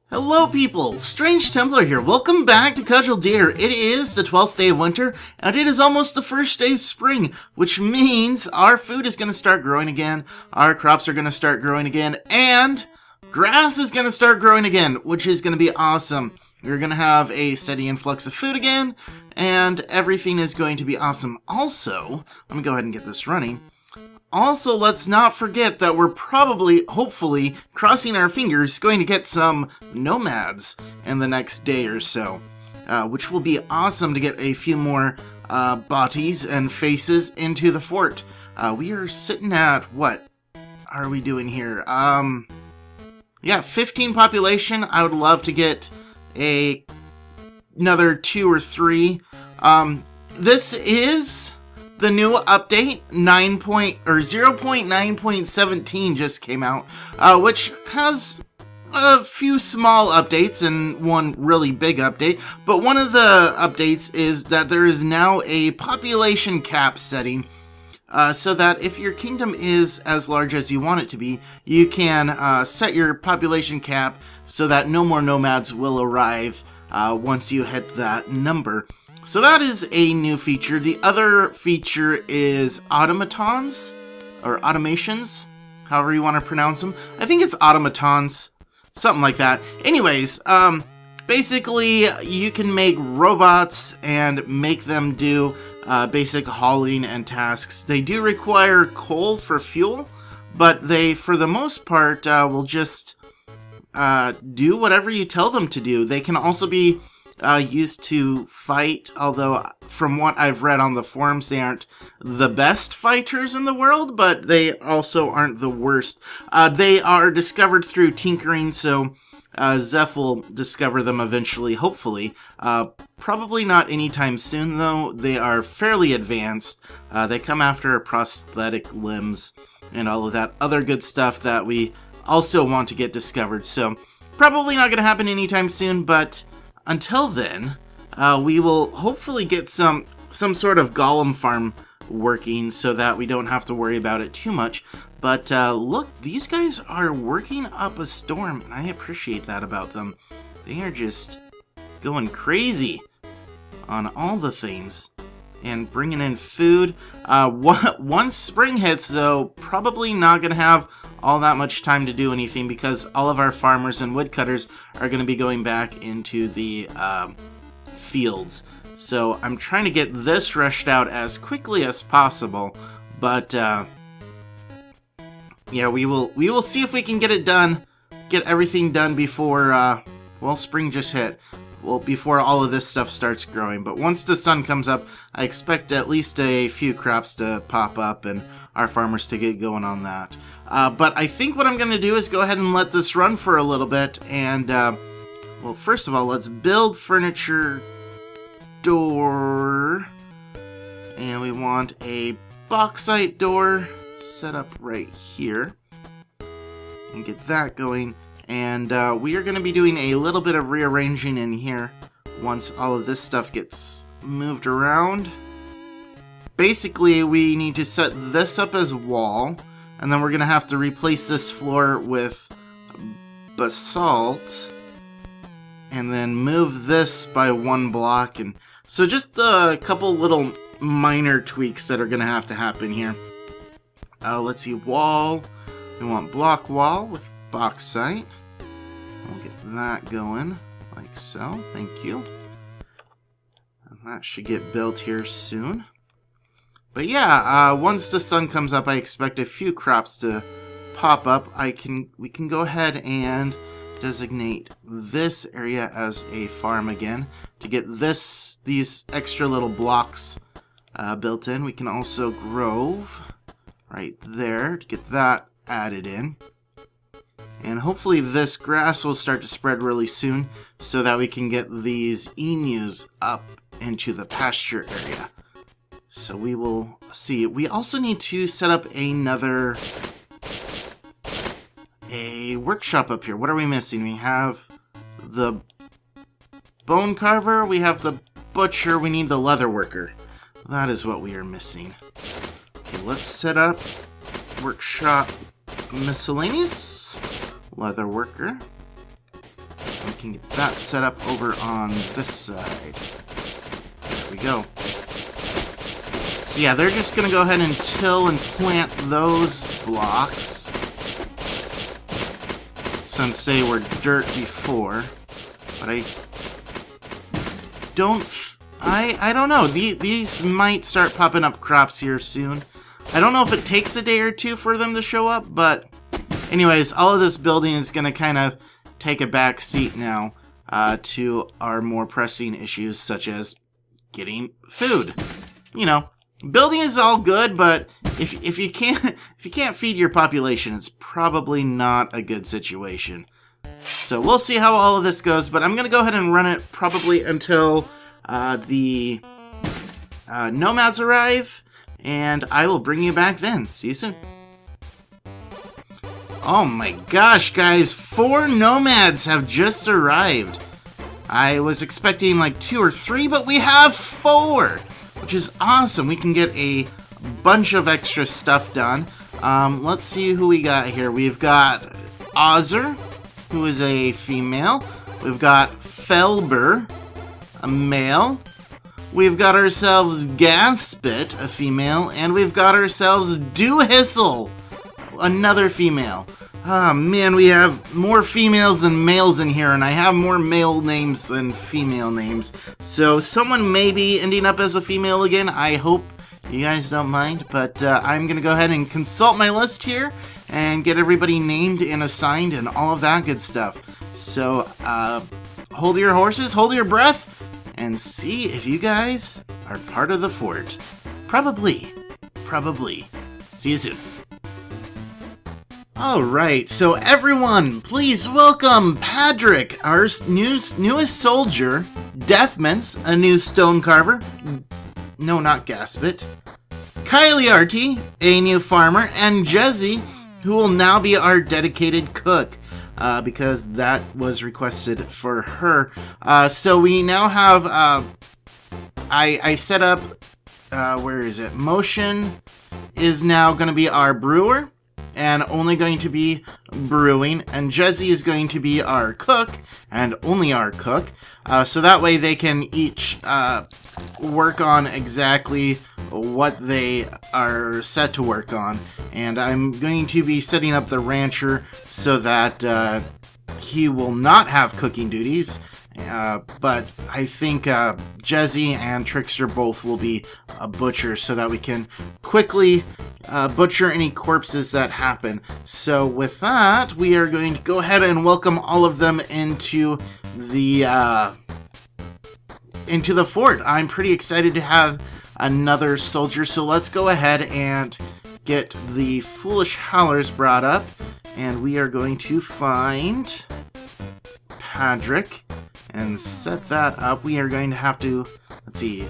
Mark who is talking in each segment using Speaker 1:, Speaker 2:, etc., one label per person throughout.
Speaker 1: Hello people, StrangeTemplar here. Welcome back to Cudgeldeer. It is the 12th day of winter, and it is almost the first day of spring, which means our food is going to start growing again, our crops are going to start growing again, and grass is going to start growing again, which is going to be awesome. We're going to have a steady influx of food again, and everything is going to be awesome. Also, let me go ahead and get this running. Also, let's not forget that we're probably, hopefully, crossing our fingers, going to get some nomads in the next day or so, which will be awesome to get a few more bodies and faces into the fort. We are sitting at, what are we doing here? Yeah, 15 population. I would love to get another 2 or 3. This is the new update, 0.9.17 just came out, which has a few small updates and one really big update. But one of the updates is that there is now a population cap setting, so that if your kingdom is as large as you want it to be, you can set your population cap so that no more nomads will arrive once you hit that number. So that is a new feature. The other feature is automatons, or automations, however you want to pronounce them. I think it's automatons, something like that. Anyways, basically you can make robots and make them do basic hauling and tasks. They do require coal for fuel, but they, for the most part, will just do whatever you tell them to do. They can also be used to fight, although from what I've read on the forums, they aren't the best fighters in the world, but they also aren't the worst. They are discovered through tinkering, so Zeph will discover them eventually, hopefully. Probably not anytime soon, though. They are fairly advanced. They come after prosthetic limbs and all of that other good stuff that we also want to get discovered, so probably not going to happen anytime soon, but until then, we will hopefully get some sort of golem farm working so that we don't have to worry about it too much. But look, these guys are working up a storm, and I appreciate that about them. They are just going crazy on all the things and bringing in food. Once spring hits, though, probably not going to have all that much time to do anything because all of our farmers and woodcutters are going to be going back into the fields. So I'm trying to get this rushed out as quickly as possible, but yeah, we will see if we can get it done, get everything done before well, spring just hit. Well, before all of this stuff starts growing. But once the sun comes up, I expect at least a few crops to pop up and our farmers to get going on that. But I think what I'm going to do is go ahead and let this run for a little bit. And, well, first of all, let's build furniture door. And we want a bauxite door set up right here. And get that going. And we are going to be doing a little bit of rearranging in here once all of this stuff gets moved around. Basically, we need to set this up as wall, and then we're going to have to replace this floor with basalt, and then move this by 1 block. And so just a couple little minor tweaks that are going to have to happen here. Let's see, wall. We want block wall with bauxite. We'll get that going, like so. Thank you. And that should get built here soon. But yeah, once the sun comes up, I expect a few crops to pop up. We can go ahead and designate this area as a farm again to get these extra little blocks built in. We can also grove right there to get that added in. And hopefully this grass will start to spread really soon so that we can get these emus up into the pasture area. So we will see. We also need to set up a workshop up here. What are we missing? We have the Stone Carver, we have the butcher, we need the leather worker. That is what we are missing. Okay, let's set up workshop miscellaneous. Leather worker. can get that set up over on this side. There we go. So yeah, they're just going to go ahead and till and plant those blocks, since they were dirt before. But I don't know. These might start popping up crops here soon. I don't know if it takes a day or two for them to show up, but anyways, all of this building is going to kind of take a back seat now to our more pressing issues, such as getting food. You know, building is all good, but if you can't feed your population, it's probably not a good situation. So we'll see how all of this goes, but I'm going to go ahead and run it probably until the nomads arrive, and I will bring you back then. See you soon. Oh my gosh, guys, 4 nomads have just arrived. I was expecting like 2 or 3, but we have 4, which is awesome. We can get a bunch of extra stuff done. Let's see who we got here. We've got Ozzer, who is a female. We've got Felber, a male. We've got ourselves Gaspit, a female. And we've got ourselves Dewhistle, another female. Ah, man, we have more females than males in here, and I have more male names than female names. So someone may be ending up as a female again. I hope you guys don't mind, but I'm going to go ahead and consult my list here and get everybody named and assigned and all of that good stuff. So hold your horses, hold your breath, and see if you guys are part of the fort. Probably. See you soon. Alright, so everyone, please welcome Padric, our newest soldier, Deafmints, a new Stone Carver. No, not Gaspit. Kyliarty, a new farmer, and Jezzi, who will now be our dedicated cook, because that was requested for her. So we now have, I set up, where is it? Motion is now going to be our brewer, and only going to be brewing, and Jezzi is going to be our cook, and only our cook, so that way they can each work on exactly what they are set to work on. And I'm going to be setting up the rancher so that he will not have cooking duties, but I think Jezzi and Trickster both will be a butcher so that we can quickly butcher any corpses that happen. So with that, we are going to go ahead and welcome all of them into the fort. I'm pretty excited to have another soldier, so let's go ahead and get the Foolish Howlers brought up, and we are going to find Padric and set that up. We are going to have to, let's see,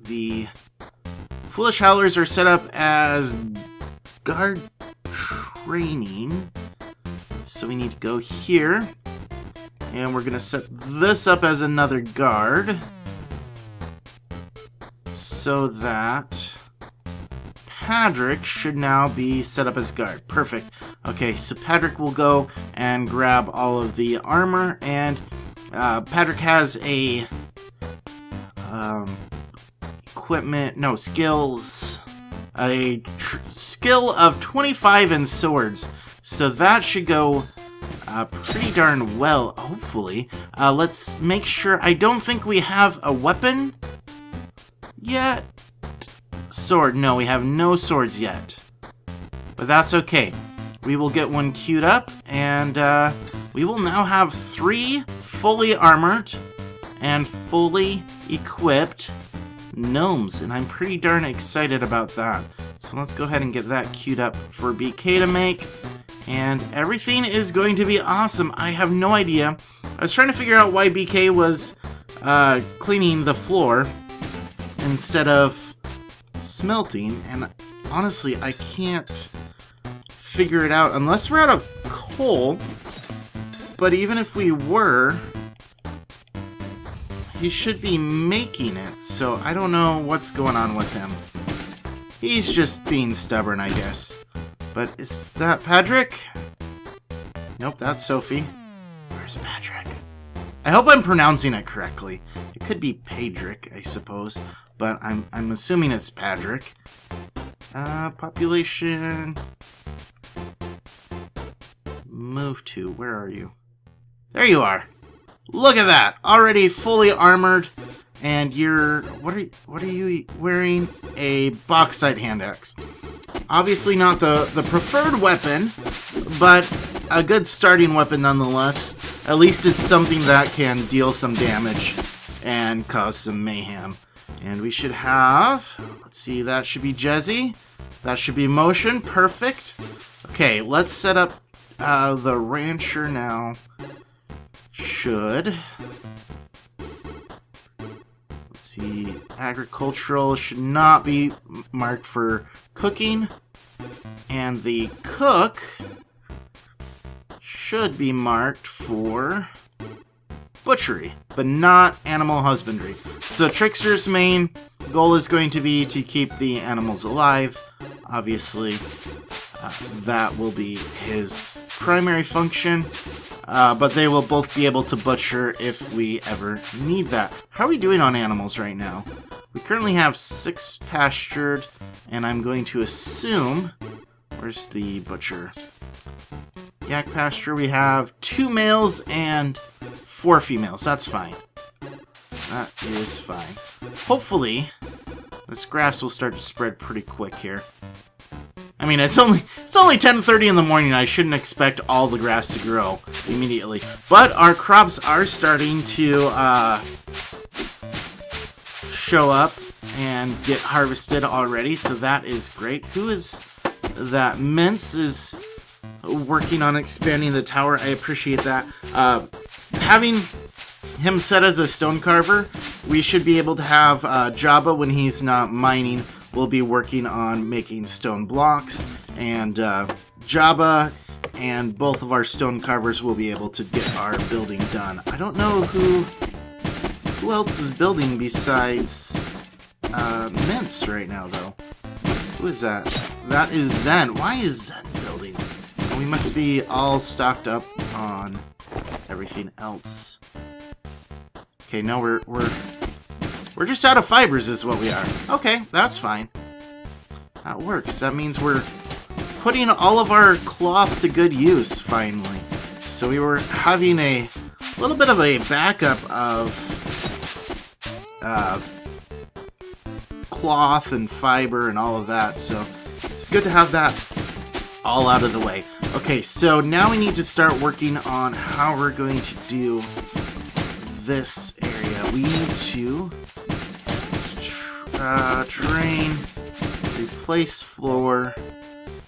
Speaker 1: the Foolish Howlers are set up as guard training, so we need to go here, and we're going to set this up as another guard, so that Padric should now be set up as guard. Perfect. Okay, so Padric will go and grab all of the armor, and Padric has a skills, a skill of 25 in swords, so that should go pretty darn well, hopefully. Let's make sure. I don't think we have a weapon yet. Sword, no, we have no swords yet, but that's okay. We will get one queued up, and we will now have 3 fully armored and fully equipped gnomes, and I'm pretty darn excited about that. So let's go ahead and get that queued up for BK to make, and everything is going to be awesome. I have no idea. I was trying to figure out why BK was cleaning the floor instead of smelting, and honestly, I can't figure it out unless we're out of coal. But even if we were, he should be making it, so I don't know what's going on with him. He's just being stubborn, I guess. But is that Padric? Nope, that's Sophie. Where's Padric? I hope I'm pronouncing it correctly. It could be Padric, I suppose, but I'm assuming it's Padric. Population. Move to. Where are you? There you are. Look at that. Already fully armored. And you're... What are you wearing? A bauxite hand axe. Obviously not the preferred weapon, but a good starting weapon nonetheless. At least it's something that can deal some damage and cause some mayhem. And we should have... Let's see, that should be Jezzi. That should be motion. Perfect. Okay, let's set up the rancher now. Should... Let's see, agricultural should not be marked for cooking. And the cook should be marked for butchery, but not animal husbandry. So Trickster's main goal is going to be to keep the animals alive. Obviously, that will be his primary function, but they will both be able to butcher if we ever need that. How are we doing on animals right now? We currently have 6 pastured, and I'm going to assume... Where's the butcher? Yak pasture, we have 2 males and 4 females. That's fine. That is fine. Hopefully, this grass will start to spread pretty quick here. I mean, it's only 10:30 in the morning. I shouldn't expect all the grass to grow immediately. But our crops are starting to show up and get harvested already, so that is great. Who is that? Mince is working on expanding the tower. I appreciate that. Having him set as a stone carver, we should be able to have Jabba, when he's not mining, will be working on making stone blocks, and Jabba and both of our stone carvers will be able to get our building done. I don't know who else is building besides Mince right now, though. Who is that? That is Zen. Why is Zen building? We must be all stocked up on everything else. Okay, no, we're just out of fibers is what we are. Okay, that's fine. That works. That means we're putting all of our cloth to good use, finally. So we were having a little bit of a backup of cloth and fiber and all of that, so it's good to have that all out of the way. Okay, so now we need to start working on how we're going to do this area. We need to terrain, replace floor,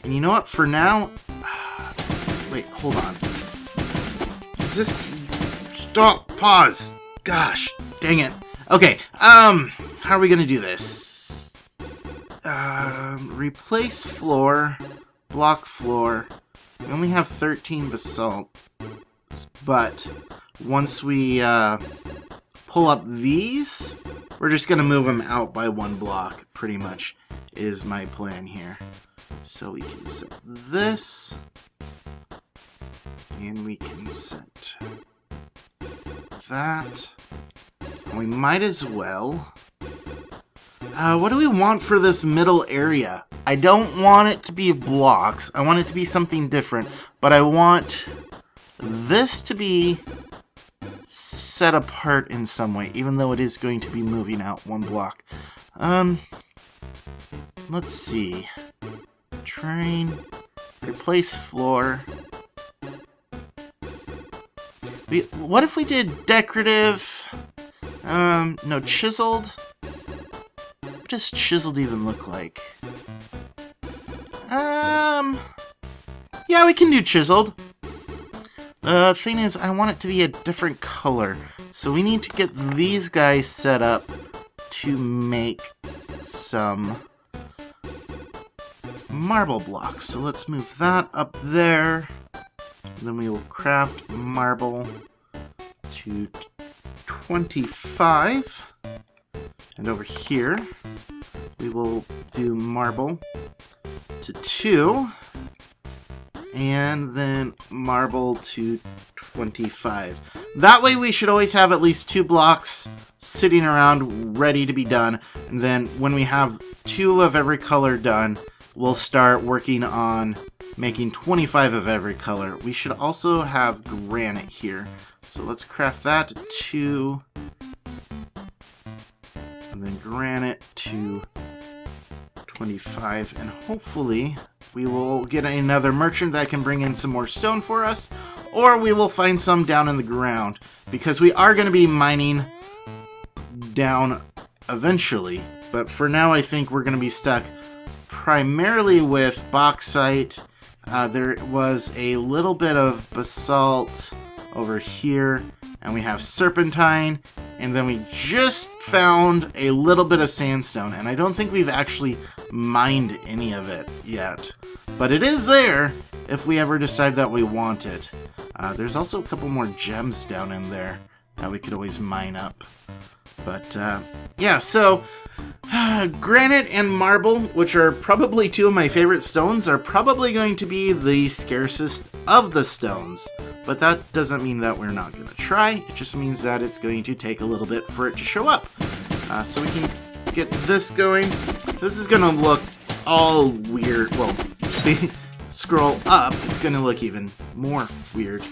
Speaker 1: and you know what, for now, wait, hold on. Is this, stop, pause, gosh, dang it. Okay, how are we gonna do this? Replace floor, block floor. We only have 13 basalt, but once we pull up these, we're just gonna move them out by 1 block, pretty much, is my plan here. So we can set this, and we can set that. And we might as well... what do we want for this middle area? I don't want it to be blocks. I want it to be something different, but I want this to be set apart in some way, even though it is going to be moving out 1 block. Let's see. Train, replace floor. What if we did decorative? No, chiseled. What does chiseled even look like? Yeah, we can do chiseled. The thing is, I want it to be a different color. So we need to get these guys set up to make some marble blocks. So let's move that up there. Then we will craft marble to 25. And over here, we will do marble to 2. And then marble to 25. That way we should always have at least 2 blocks sitting around ready to be done. And then when we have 2 of every color done, we'll start working on making 25 of every color. We should also have granite here. So let's craft that to 2. And then granite to 25. And hopefully we will get another merchant that can bring in some more stone for us. Or we will find some down in the ground. Because we are going to be mining down eventually. But for now I think we're going to be stuck primarily with bauxite. There was a little bit of basalt over here, and we have serpentine, and then we just found a little bit of sandstone, and I don't think we've actually mined any of it yet. But it is there if we ever decide that we want it. There's also a couple more gems down in there that we could always mine up. But yeah, so granite and marble, which are probably 2 of my favorite stones, are probably going to be the scarcest of the stones. But that doesn't mean that we're not going to try. It just means that it's going to take a little bit for it to show up. So we can get this going. This is going to look all weird. Well, see, scroll up, it's going to look even more weird.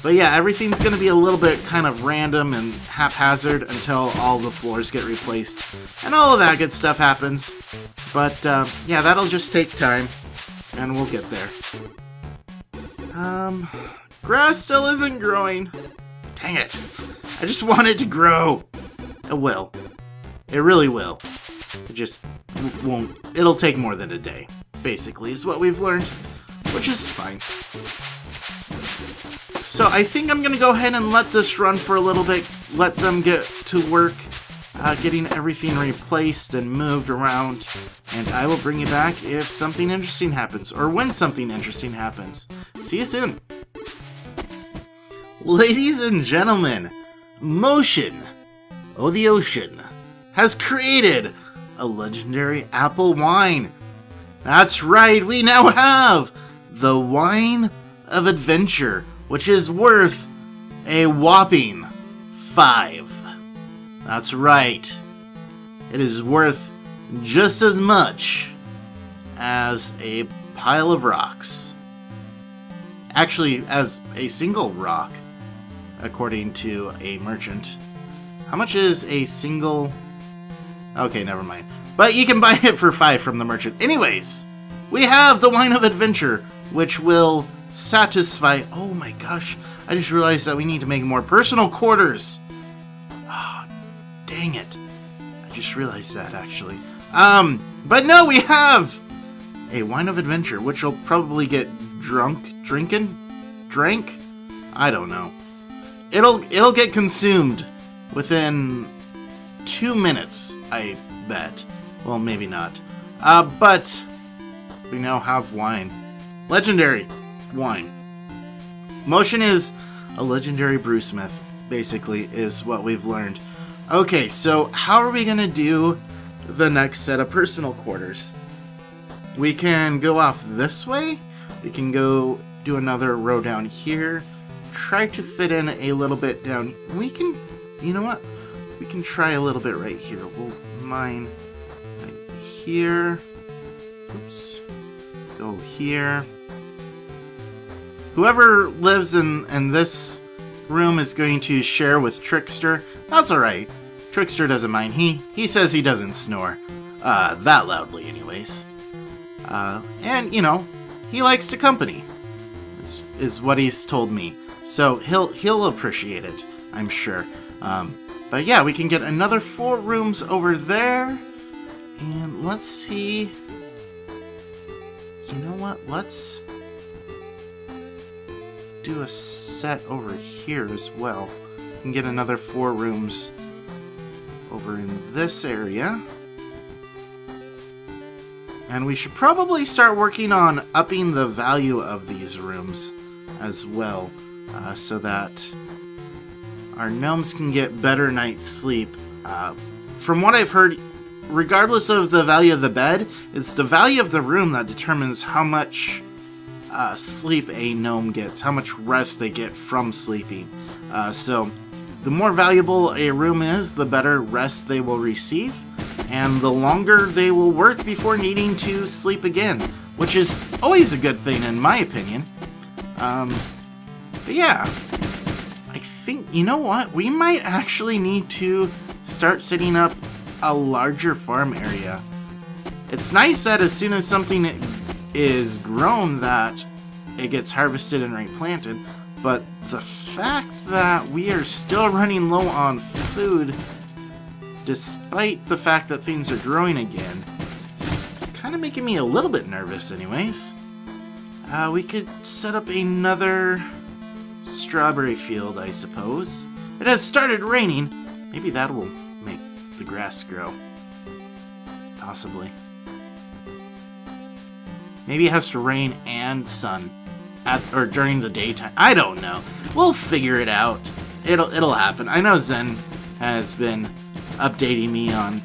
Speaker 1: But yeah, everything's going to be a little bit kind of random and haphazard until all the floors get replaced. And all of that good stuff happens. But yeah, that'll just take time. And we'll get there. Grass still isn't growing. Dang it. I just want it to grow. It will. It really will. It just won't. It'll take more than a day, basically, is what we've learned. Which is fine. So I think I'm going to go ahead and let this run for a little bit. Let them get to work getting everything replaced and moved around. And I will bring you back if something interesting happens. Or when something interesting happens. See you soon. Ladies and gentlemen, Motion, the ocean, has created a legendary apple wine. That's right, we now have the Wine of Adventure, which is worth a whopping 5. That's right. It is worth just as much as a pile of rocks. Actually, as a single rock, according to a merchant. How much is a single... Okay, never mind. But you can buy it for 5 from the merchant. Anyways, we have the Wine of Adventure, which will satisfy... Oh my gosh, I just realized that we need to make more personal quarters. Oh, dang it. I just realized that, actually. But no, we have a Wine of Adventure, which will probably get drank? I don't know. It'll get consumed within 2 minutes, I bet. Well, maybe not. But we now have wine. Legendary wine. Motion is a legendary brewsmith, basically, is what we've learned. Okay, so how are we going to do the next set of personal quarters? We can go off this way. We can go do another row down here. Try to fit in a little bit down. We can, you know what? We can try a little bit right here. We'll mine right here. Oops. Go here. Whoever lives in this room is going to share with Trickster. That's alright. Trickster doesn't mind. He says he doesn't snore. That loudly anyways. And, you know, he likes to company. Is what he's told me. So he'll appreciate it, I'm sure. But yeah, we can get another 4 rooms over there. And let's see. You know what? Let's do a set over here as well. We can get another 4 rooms over in this area. And we should probably start working on upping the value of these rooms as well. So that our gnomes can get better night's sleep. From what I've heard, regardless of the value of the bed, it's the value of the room that determines how much sleep a gnome gets, how much rest they get from sleeping. So the more valuable a room is, the better rest they will receive, and the longer they will work before needing to sleep again, which is always a good thing in my opinion. But yeah, I think, you know what, we might actually need to start setting up a larger farm area. It's nice that as soon as something is grown that it gets harvested and replanted, but the fact that we are still running low on food despite the fact that things are growing again, it's kind of making me a little bit nervous anyways. We could set up another strawberry field, I suppose. It has started raining. Maybe that will make the grass grow. Possibly. Maybe it has to rain and sun or during the daytime. I don't know. We'll figure it out. It'll happen. I know Zen has been updating me on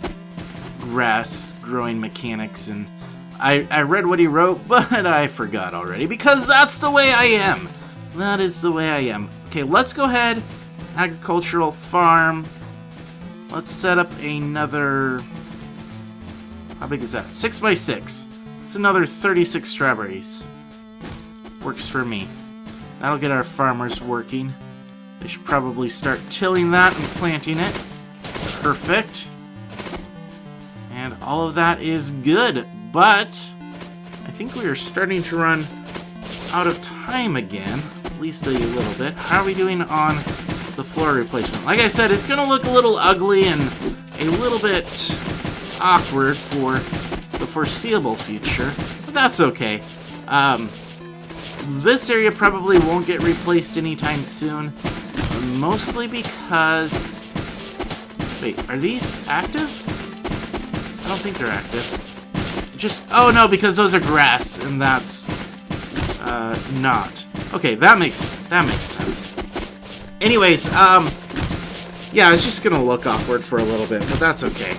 Speaker 1: grass growing mechanics, and I read what he wrote, but I forgot already because that's the way I am. That is the way I am. Okay, let's go ahead. Agricultural farm. Let's set up another... How big is that? 6x6. It's another 36 strawberries. Works for me. That'll get our farmers working. They should probably start tilling that and planting it. Perfect. And all of that is good, but I think we are starting to run out of time again, at least a little bit. How are we doing on the floor replacement? Like I said, it's going to look a little ugly and a little bit awkward for the foreseeable future, but that's okay. This area probably won't get replaced anytime soon, mostly because... Wait, are these active? I don't think they're active. Just... Oh no, because those are grass, and that's... not. Okay, that makes sense. Anyways, yeah, it's just gonna look awkward for a little bit, but that's okay.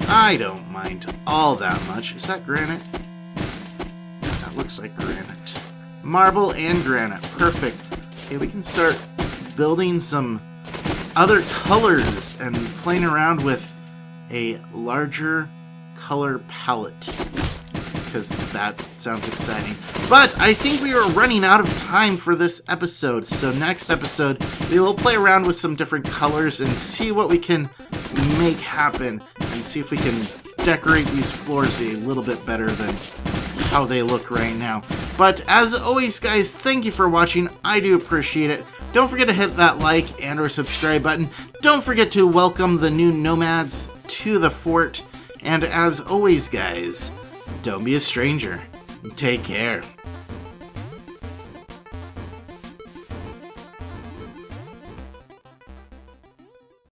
Speaker 1: I don't mind all that much. Is that granite? That looks like granite. Marble and granite. Perfect. Okay, we can start building some other colors and playing around with a larger color palette, because that sounds exciting. But I think we are running out of time for this episode, so next episode we will play around with some different colors and see what we can make happen, and see if we can decorate these floors a little bit better than how they look right now. But as always, guys, thank you for watching. I do appreciate it. Don't forget to hit that like and or subscribe button. Don't forget to welcome the new nomads to the fort. And as always, guys, don't be a stranger. Take care.